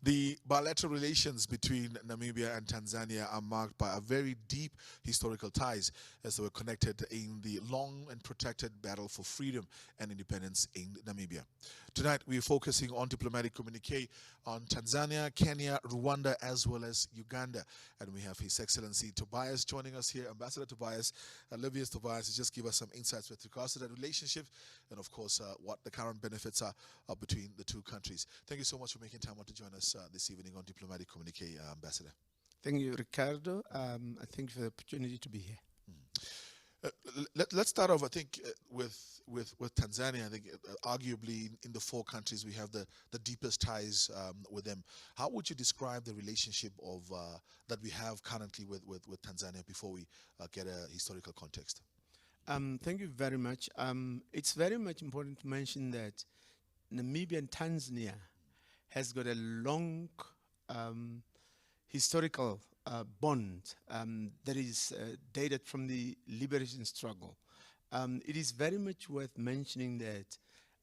The bilateral relations between Namibia and Tanzania are marked by a very deep historical ties as they were connected in the long and protracted battle for freedom and independence in Namibia. Tonight, we're focusing on diplomatic communique on Tanzania, Kenya, Rwanda, as well as Uganda. And we have His Excellency Tobias joining us here, Ambassador Tobias, Lebbeus Tobias, to just give us some insights with regards to that relationship and, of course, what the current benefits are between the two countries. Thank you so much for making time out to join us this evening on Diplomatic Communique, Ambassador. Thank you, Ricardo. I thank you for the opportunity to be here. Let's start off, I think, with Tanzania. I think arguably in the four countries we have the deepest ties with them. How would you describe the relationship of that we have currently with Tanzania before we get a historical context? Thank you very much. It's very much important to mention that Namibia and Tanzania has got a long historical bond that is dated from the liberation struggle. It is very much worth mentioning that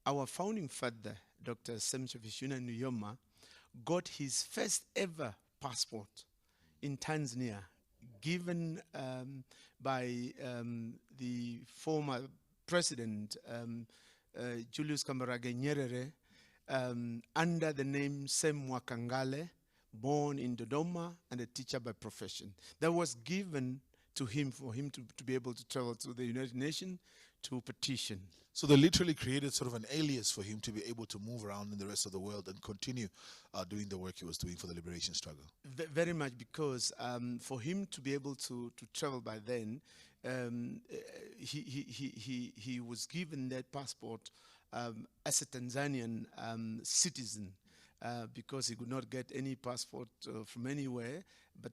our founding father, Dr. Semshafishuna Nuyoma, got his first ever passport in Tanzania, given by the former president, Julius Kambarage Nyerere, under the name Sem Wakangale, born in Dodoma and a teacher by profession. That was given to him for him to be able to travel to the United Nations to petition. So they literally created sort of an alias for him to be able to move around in the rest of the world and continue doing the work he was doing for the liberation struggle. Very much, because for him to be able to travel by then, he was given that passport as a Tanzanian citizen, because he could not get any passport from anywhere. But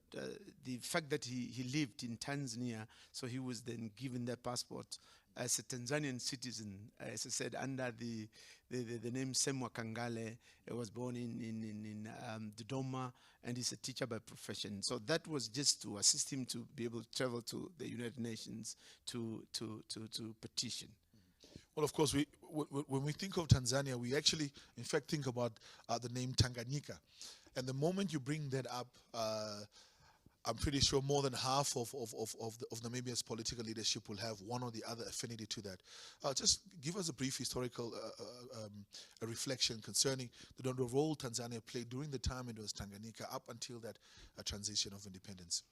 the fact that he lived in Tanzania, so he was then given that passport as a Tanzanian citizen, as I said, under the name Semwa Kangale. He was born in Dodoma, and he's a teacher by profession. So that was just to assist him to be able to travel to the United Nations to petition. Well, of course, when we think of Tanzania, we actually, in fact, think about the name Tanganyika. And the moment you bring that up, I'm pretty sure more than half of Namibia's political leadership will have one or the other affinity to that. Just give us a brief historical a reflection concerning the role Tanzania played during the time it was Tanganyika up until that transition of independence.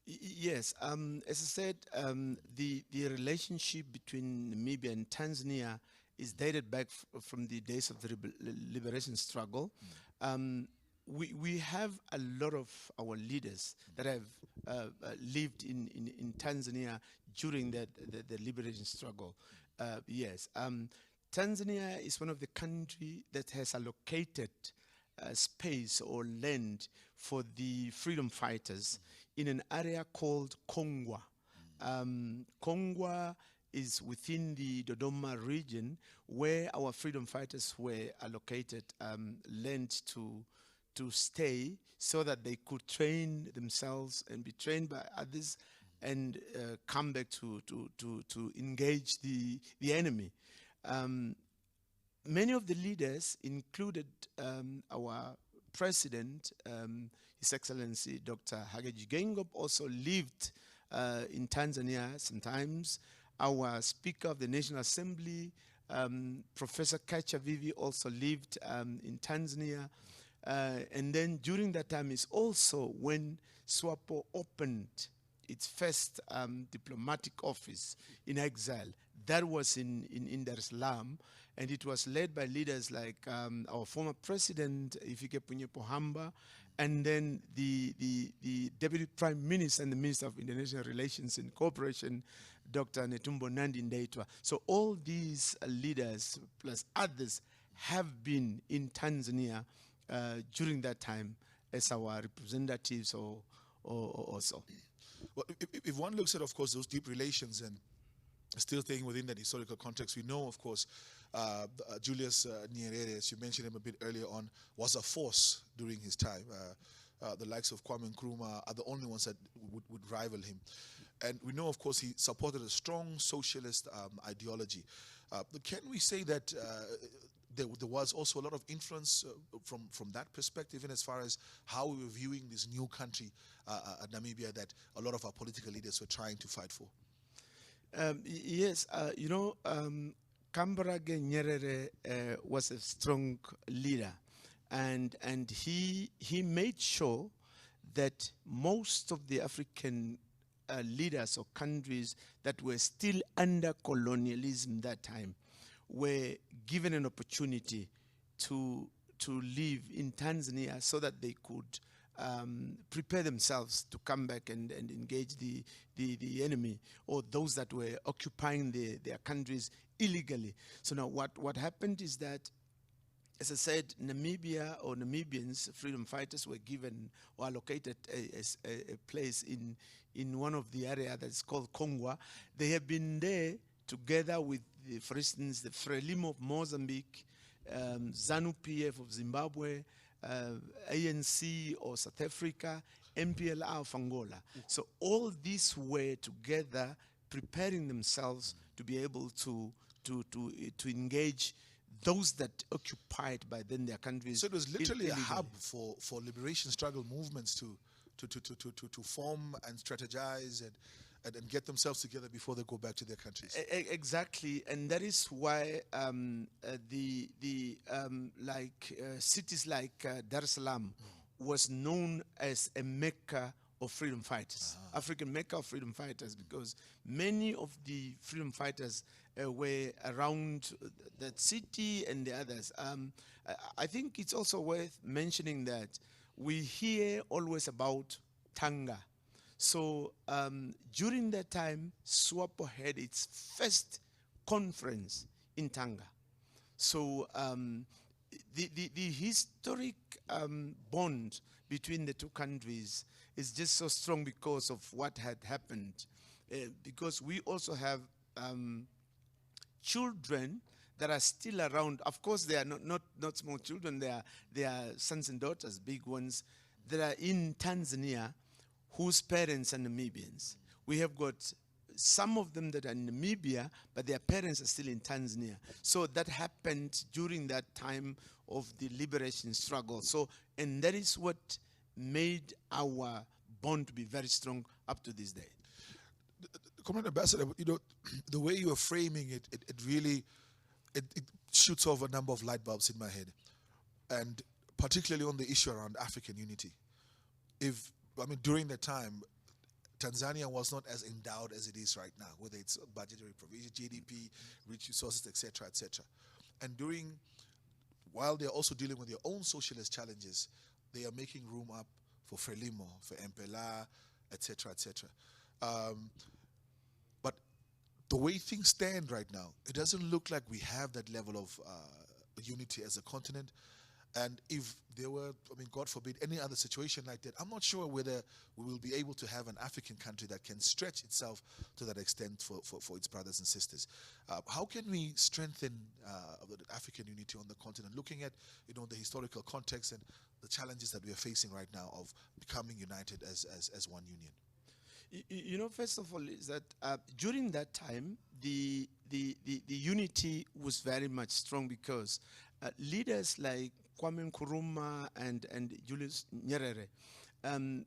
Yes, as I said, the relationship between Namibia and Tanzania is dated back from the days of the liberation struggle. We have a lot of our leaders that have lived in Tanzania during the liberation struggle. Yes, Tanzania is one of the countries that has allocated space or land for the freedom fighters in an area called Kongwa. Kongwa is within the Dodoma region, where our freedom fighters were allocated land to stay, so that they could train themselves and be trained by others and come back to engage the enemy. Many of the leaders, included our president, His Excellency Dr. Hage Geingob, also lived in Tanzania sometimes. Our Speaker of the National Assembly, Professor Kachavivi, also lived in Tanzania. And then during that time is also when SWAPO opened its first diplomatic office in exile. That was in Dar es Salaam, and it was led by leaders like our former president, Hifikepunye Pohamba, and then the Deputy Prime Minister and the Minister of International Relations and Cooperation, Dr. Netumbo Nandi Ndaitwah. So all these leaders, plus others, have been in Tanzania during that time as our representatives or so. Well, if one looks at, of course, those deep relations and still staying within that historical context, we know, of course, Julius Nyerere, as you mentioned him a bit earlier on, was a force during his time. The likes of Kwame Nkrumah are the only ones that would rival him. And we know, of course, he supported a strong socialist ideology. Can we say that there was also a lot of influence from that perspective, and as far as how we were viewing this new country, Namibia, that a lot of our political leaders were trying to fight for. Yes, Kambarage Nyerere was a strong leader, and he made sure that most of the African leaders or countries that were still under colonialism that time were given an opportunity to live in Tanzania so that they could prepare themselves to come back and engage the enemy or those that were occupying their countries illegally. So now what happened is that, as I said, Namibia or Namibians, freedom fighters, were given or allocated a place in one of the area that's called Kongwa. They have been there together with, for instance, the Frelimo of Mozambique, ZANU-PF of Zimbabwe, ANC or South Africa, MPLA of Angola. So all these were together preparing themselves to be able to engage those that occupied by then their countries. So it was literally a hub for liberation struggle movements to form and strategize and get themselves together before they go back to their countries. Exactly, and that is why cities like Dar es Salaam was known as a Mecca of freedom fighters, African Mecca of freedom fighters, because many of the freedom fighters were around that city and the others. I think it's also worth mentioning that we hear always about Tanga. So during that time, SWAPO had its first conference in Tanga. So the historic bond between the two countries is just so strong because of what had happened. Because we also have children that are still around. Of course, they are not small children. They are sons and daughters, big ones, that are in Tanzania, whose parents are Namibians. We have got some of them that are in Namibia, but their parents are still in Tanzania. So that happened during that time of the liberation struggle. So, and that is what made our bond to be very strong up to this day. Comrade Ambassador, the way you are framing it, it really shoots off a number of light bulbs in my head, and particularly on the issue around African unity. During that time, Tanzania was not as endowed as it is right now, whether it's budgetary provision, GDP, rich resources, etc., etc. And while they're also dealing with their own socialist challenges, they are making room up for Frelimo, for MPLA, etc., etc. But the way things stand right now, it doesn't look like we have that level of unity as a continent. And if there were, God forbid, any other situation like that, I'm not sure whether we will be able to have an African country that can stretch itself to that extent for its brothers and sisters. How can we strengthen the African unity on the continent, looking at the historical context and the challenges that we are facing right now of becoming united as one union? First of all, is that during that time, the unity was very much strong because leaders like Kwame Nkrumah and Julius Nyerere,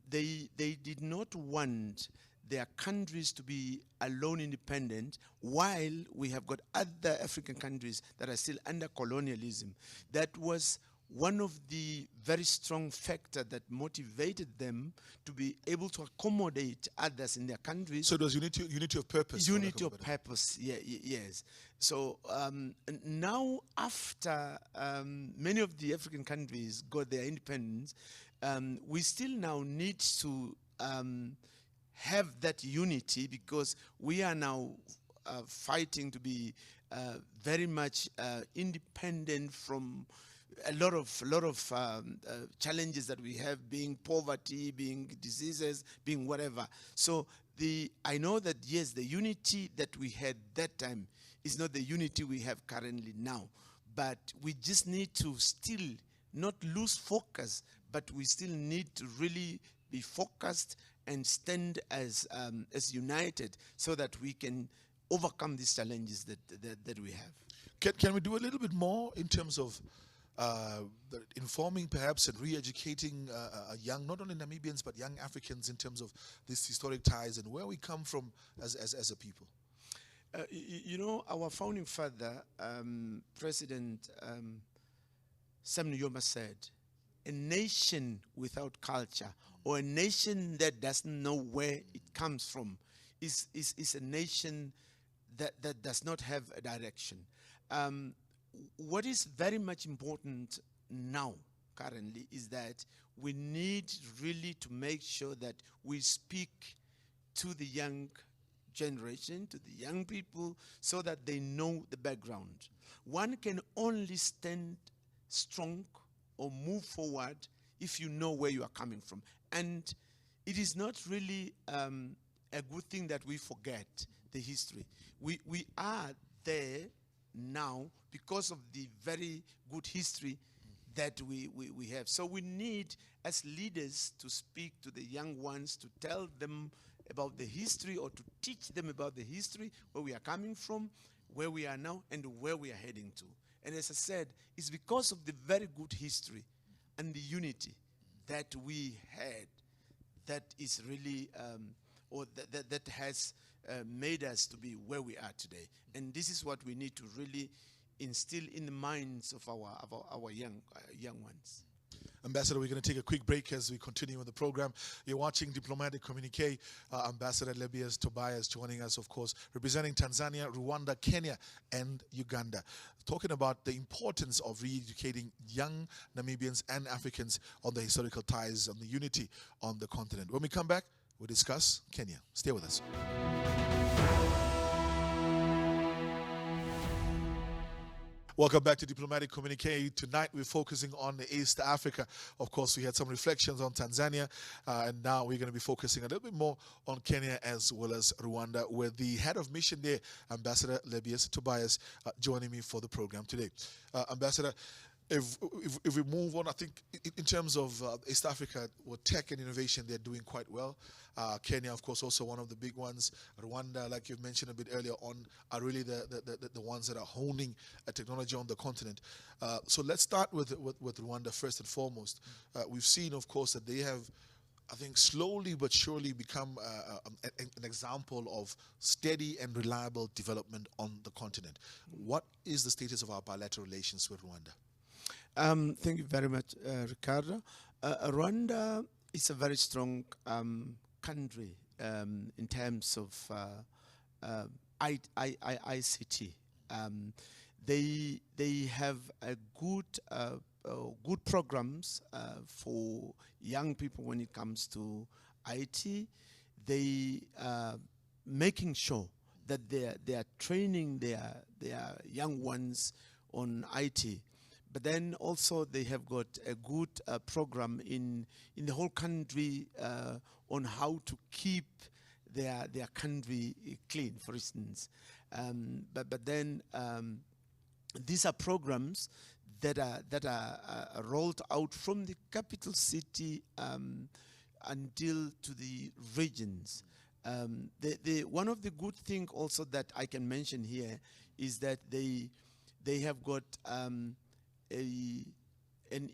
they did not want their countries to be alone independent while we have got other African countries that are still under colonialism. That was one of the very strong factors that motivated them to be able to accommodate others in their countries. So it was unity of purpose. Unity of purpose, yes. So now after many of the African countries got their independence, we still now need to have that unity because we are now fighting to be very much independent from a lot of challenges that we have, being poverty, being diseases, being whatever. So I know that yes, the unity that we had that time is not the unity we have currently now, but we just need to still not lose focus, but we still need to really be focused and stand as united so that we can overcome these challenges that we have. Can we do a little bit more in terms of informing perhaps and re-educating young, not only Namibians, but young Africans in terms of these historic ties and where we come from as a people? You know, our founding father, President Sam Nujoma said, a nation without culture or a nation that doesn't know where it comes from is a nation that does not have a direction. What is very much important now, currently, is that we need really to make sure that we speak to the young generation, to the young people, so that they know the background. One can only stand strong or move forward if you know where you are coming from. And it is not really a good thing that we forget the history. We are there now because of the very good history that we have. So we need, as leaders, to speak to the young ones, to tell them about the history or to teach them about the history, where we are coming from, where we are now, and where we are heading to. And as I said, it's because of the very good history and the unity that we had that is really, that has made us to be where we are today. And this is what we need to really instill in the minds of our young ones. Ambassador, we're going to take a quick break as we continue with the program. You're watching Diplomatic Communique. Ambassador Lebbeus Tobias joining us, of course, representing Tanzania, Rwanda, Kenya, and Uganda. Talking about the importance of re-educating young Namibians and Africans on the historical ties, on the unity on the continent. When we come back, we'll discuss Kenya. Stay with us. Welcome back to Diplomatic Communique. Tonight we're focusing on East Africa. Of course, we had some reflections on Tanzania, and now we're going to be focusing a little bit more on Kenya as well as Rwanda, where the head of mission there, Ambassador Lebbeus Tobias, joining me for the program today. Ambassador, if we move on, I think in terms of East Africa, with tech and innovation, they're doing quite well. Kenya, of course, also one of the big ones. Rwanda, like you've mentioned a bit earlier on, are really the ones that are honing technology on the continent. So let's start with Rwanda first and foremost. We've seen, of course, that they have, I think, slowly but surely become an example of steady and reliable development on the continent. What is the status of our bilateral relations with Rwanda? Thank you very much, Ricardo. Rwanda is a very strong country in terms of ICT. They have a good programs for young people when it comes to IT. They are making sure that they are training their young ones on IT. But then also they have got a good program in the whole country on how to keep their country clean, for instance. But then these are programs that are rolled out from the capital city until to the regions. One of the good things also that I can mention here is that they have got an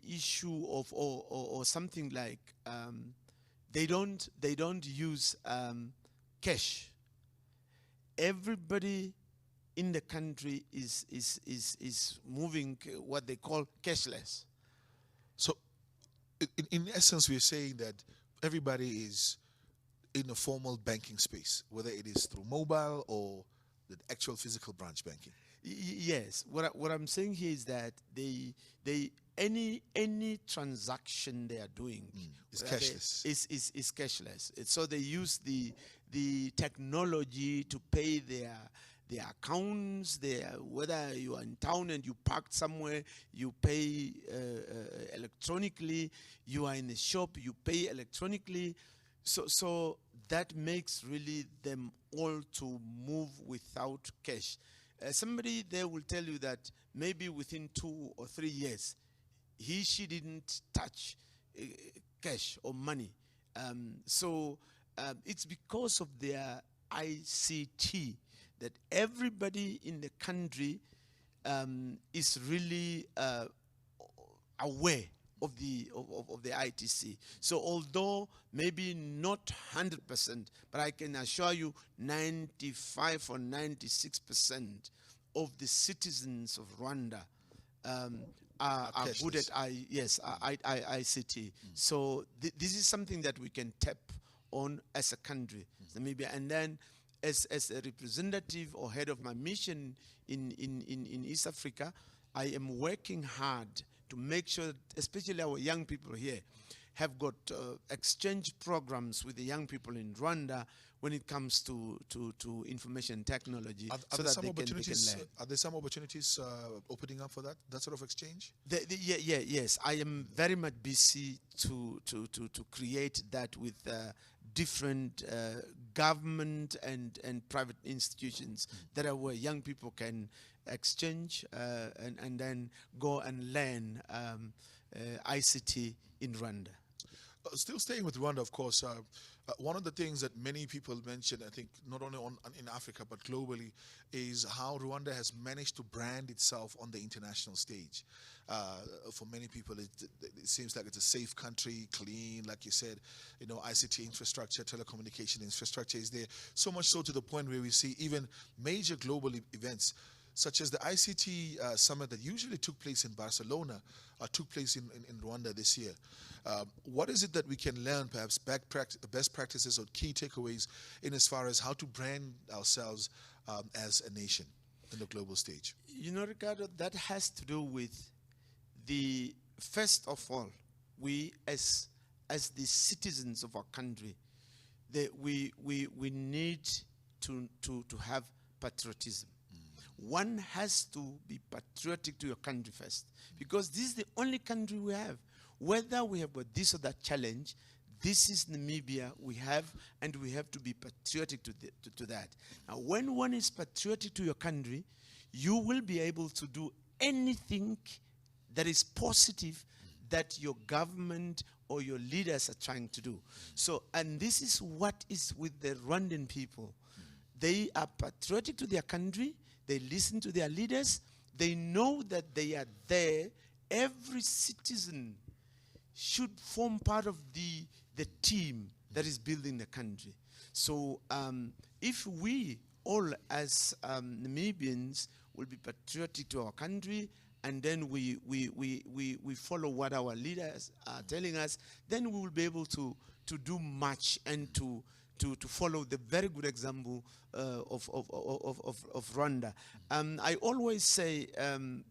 issue of or something like they don't use cash. Everybody in the country is moving what they call cashless. So in essence, we're saying that everybody is in a formal banking space, whether it is through mobile or the actual physical branch banking. Yes, what I'm saying here is that any transaction they are doing is cashless. Is cashless. So they use the technology to pay their accounts. Whether you are in town and you parked somewhere, you pay electronically. You are in a shop, you pay electronically. So that makes really them all to move without cash. Somebody there will tell you that maybe within 2 or 3 years, she didn't touch cash or money. So it's because of their ICT that everybody in the country is really aware of the ITC. So although maybe not 100%, but I can assure you 95 or 96% of the citizens of Rwanda are good at ICT. So this is something that we can tap on as a country, Namibia. And then as a representative or head of my mission in East Africa, I am working hard to make sure that especially our young people here have got exchange programs with the young people in Rwanda when it comes to information technology, so that they can learn. Are there some opportunities opening up for that sort of exchange? Yes. I am very much busy to create that with different government and private institutions that are where young people can exchange and then go and learn ICT in Rwanda. Still staying with Rwanda, of course, one of the things that many people mention, I think, not only in Africa but globally, is how Rwanda has managed to brand itself on the international stage. For many people, it seems like it's a safe country, clean, like you said, ICT infrastructure, telecommunication infrastructure is there. So much so to the point where we see even major global events, such as the ICT summit that usually took place in Barcelona, took place in Rwanda this year. What is it that we can learn, perhaps best practices or key takeaways in as far as how to brand ourselves as a nation in the global stage? Ricardo, that has to do with first of all, we as the citizens of our country, we need to have patriotism. One has to be patriotic to your country first, because this is the only country we have. Whether we have got this or that challenge, this is Namibia we have, and we have to be patriotic to that. Now, when one is patriotic to your country, you will be able to do anything that is positive that your government or your leaders are trying to do. So, and this is what is with the Rwandan people. They are patriotic to their country. They listen to their leaders. They know that they are there. Every citizen should form part of the team that is building the country. So if we all as Namibians will be patriotic to our country, and then we follow what our leaders are telling us, then we will be able to do much and to follow the very good example of Rwanda. I always say I'm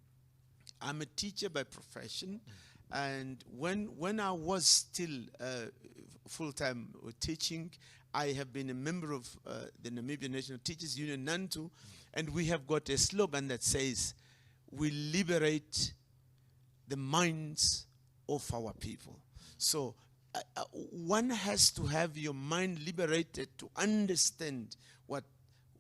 a teacher by profession, and when I was still full-time teaching, I have been a member of the Namibian National Teachers Union, NANTU, and we have got a slogan that says, we liberate the minds of our people. So one has to have your mind liberated to understand what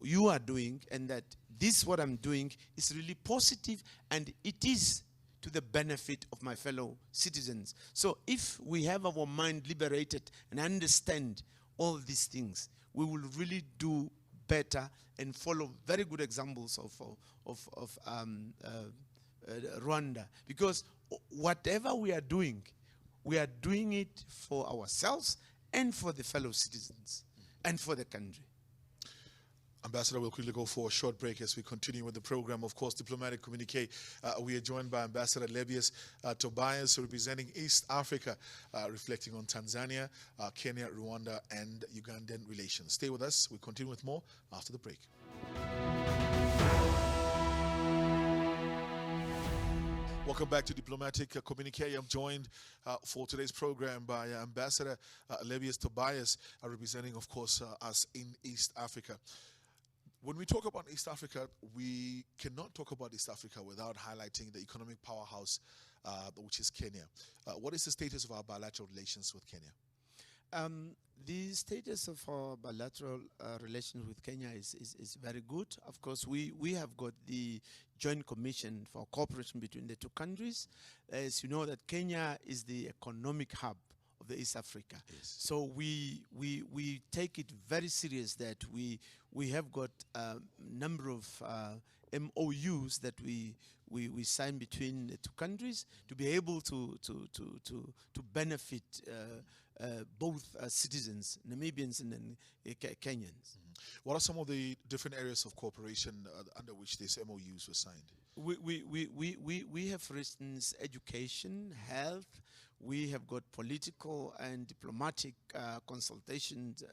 you are doing, and that this, what I'm doing, is really positive, and it is to the benefit of my fellow citizens. So if we have our mind liberated and understand all these things, we will really do better and follow very good examples of Rwanda. Because whatever we are doing it for ourselves and for the fellow citizens and for the country. Ambassador, we'll quickly go for a short break as we continue with the program. Of course, Diplomatic COMMUNIQUE. We are joined by Ambassador Lebbeus Tobias, representing East Africa, reflecting on Tanzania, Kenya, Rwanda, and Ugandan relations. Stay with us. We'll continue with more after the break. Welcome back to Diplomatic COMMUNIQUE. I'm joined for today's program by Ambassador Lebbeus Tobias, representing, of course, us in East Africa. When we talk about East Africa, we cannot talk about East Africa without highlighting the economic powerhouse, which is Kenya. What is the status of our bilateral relations with Kenya? The status of our bilateral relations with Kenya is very good. Of course, we have got the Joint Commission for cooperation between the two countries. As you know, that Kenya is the economic hub the East Africa. Yes. So we take it very serious that we have got a number of MOUs that we sign between the two countries to be able to benefit both citizens, Namibians and then Kenyans. What are some of the different areas of cooperation under which these MOUs were signed? We have, for instance, education, health. We have got political and diplomatic consultations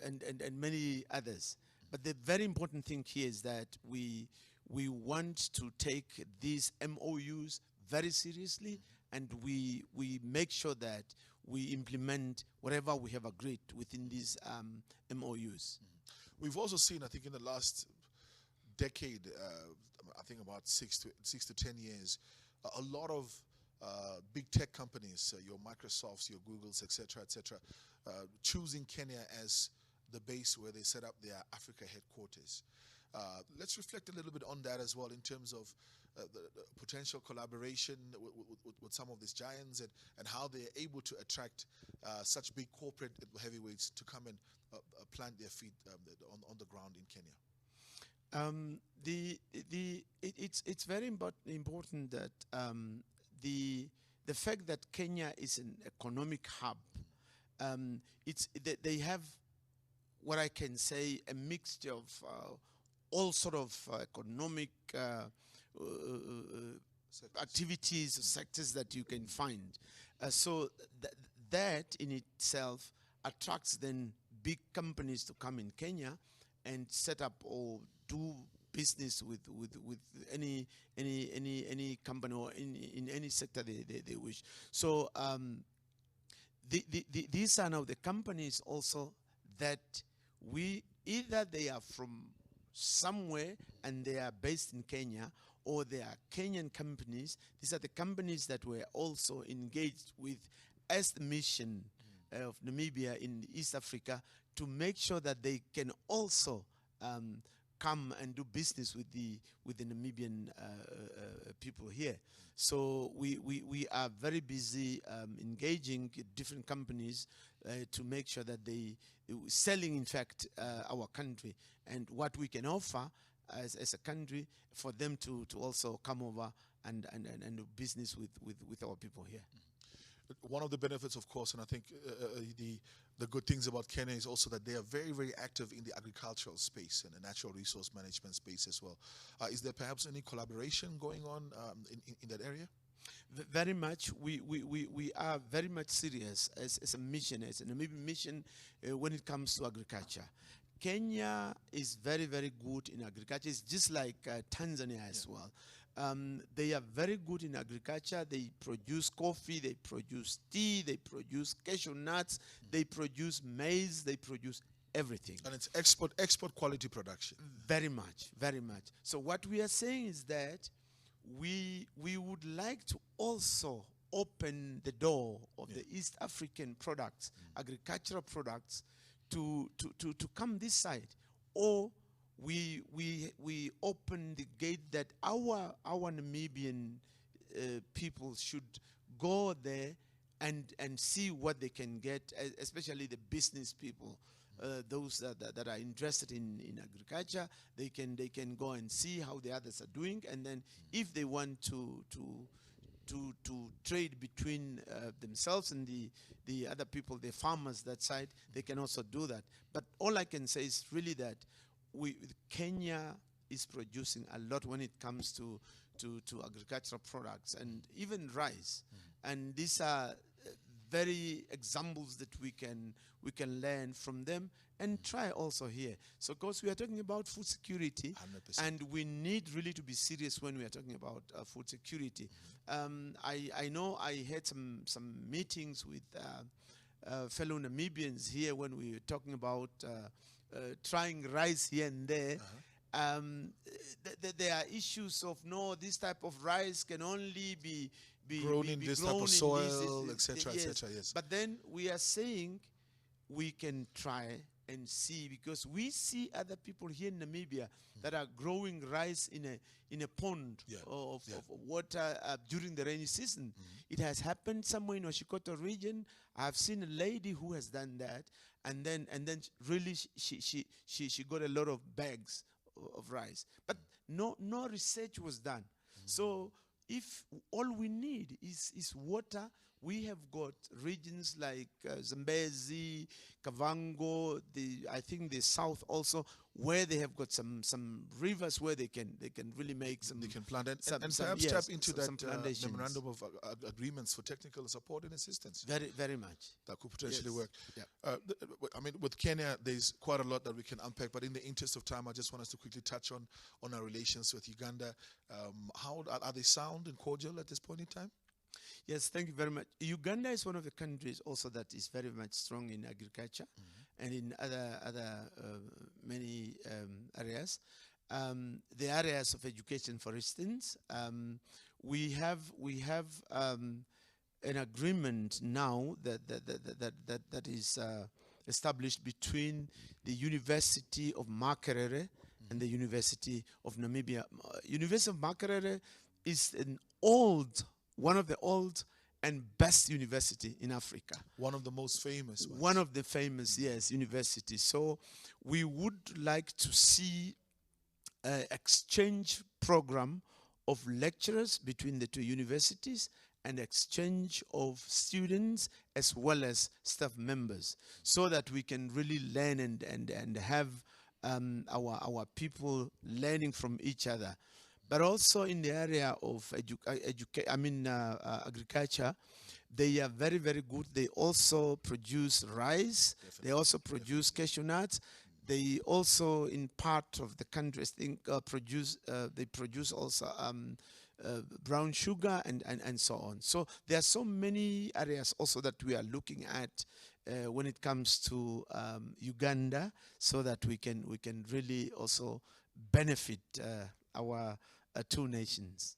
and many others. But the very important thing here is that we want to take these MOUs very seriously, and we make sure that we implement whatever we have agreed within these MOUs. We've also seen, I think, in the last decade, I think about 6 to 10 years, a lot of big tech companies, your Microsofts, your Googles, etc., choosing Kenya as the base where they set up their Africa headquarters. Let's reflect a little bit on that as well in terms of the potential collaboration with some of these giants and how they're able to attract such big corporate heavyweights to come and plant their feet on the ground in Kenya. It's very important that the fact that Kenya is an economic hub, they have what I can say a mixture of all sort of economic activities, sectors that you can find. So that in itself attracts then big companies to come in Kenya and set up or do business with any company or in any sector they wish. So these are now the companies also that either they are from somewhere and they are based in Kenya, or they are Kenyan companies. These are the companies that were also engaged with as the mission of Namibia in East Africa to make sure that they can also come and do business with the Namibian people here. So we are very busy engaging different companies to make sure that they selling, in fact, our country and what we can offer as a country for them to also come over and do business with our people here. One of the benefits, of course, and I think the good things about Kenya is also that they are very, very active in the agricultural space and the natural resource management space as well. Is there perhaps any collaboration going on in that area? Very much. We are very much serious as a mission, as a Namibian mission when it comes to agriculture. Kenya is very, very good in agriculture. It's just like Tanzania as well. They are very good in agriculture. They produce coffee, they produce tea, they produce cashew nuts, they produce maize, they produce everything. And it's export quality production. Very much, very much. So what we are saying is that we would like to also open the door of the East African products, agricultural products, to come this side, or we open the gate that our Namibian people should go there and see what they can get, especially the business people, those that are interested in agriculture. They can go and see how the others are doing, and then if they want to trade between themselves and the other people, the farmers that side, they can also do that. But all I can say is really that Kenya is producing a lot when it comes to agricultural products and even rice. And these are very examples that we can learn from them and try also here. So, of course, we are talking about food security, 100%. and we need really to be serious when we are talking about food security. I know I had some meetings with fellow Namibians here when we were talking about trying rice here and there. There are issues of this type of rice can only be grown in this type of soil, etc., etc. Yes. But then we are saying we can try and see, because we see other people here in Namibia that are growing rice in a pond of water during the rainy season. It has happened somewhere in Oshikoto region. I've seen a lady who has done that, and then really she got a lot of bags of rice, but no research was done. So if all we need is water, we have got regions like Zambezi, Kavango, I think the south also, where they have got some rivers where they can really make some. They can plant and perhaps yes, tap into some that memorandum of agreements for technical support and assistance. Very much. That could potentially work. Yeah. I mean, with Kenya, there's quite a lot that we can unpack, but in the interest of time, I just want us to quickly touch on our relations with Uganda. How are they sound and cordial at this point in time? Yes, thank you very much. Uganda is one of the countries also that is very much strong in agriculture and in other many areas. The areas of education, for instance, we have an agreement now that is established between the University of Makerere and the University of Namibia. University of Makerere is one of the old and best university in Africa. One of the most famous ones. One of the famous, yes, universities. So we would like to see an exchange program of lecturers between the two universities and exchange of students as well as staff members, so that we can really learn and have our people learning from each other. But also in the area of agriculture, they are very, very good. They also produce rice. Definitely. They also produce cashew nuts. They also, in part of the country, I think, they produce also brown sugar and so on. So there are so many areas also that we are looking at when it comes to Uganda, so that we can really also benefit our two nations.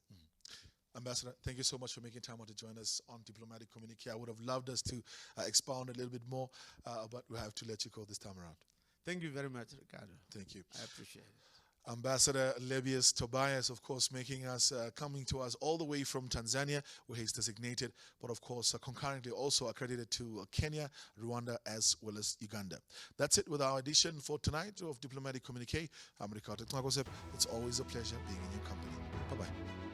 Ambassador, thank you so much for making time to join us on Diplomatic Communique. I would have loved us to expound a little bit more, but we have to let you go this time around. Thank you very much, Ricardo. Thank you. I appreciate it. Ambassador Lebbeus Tobias, of course, coming to us all the way from Tanzania, where he's designated, but of course, concurrently also accredited to Kenya, Rwanda, as well as Uganda. That's it with our edition for tonight of Diplomatic Communique. I'm Ricardo Tnagosep. It's always a pleasure being in your company. Bye-bye.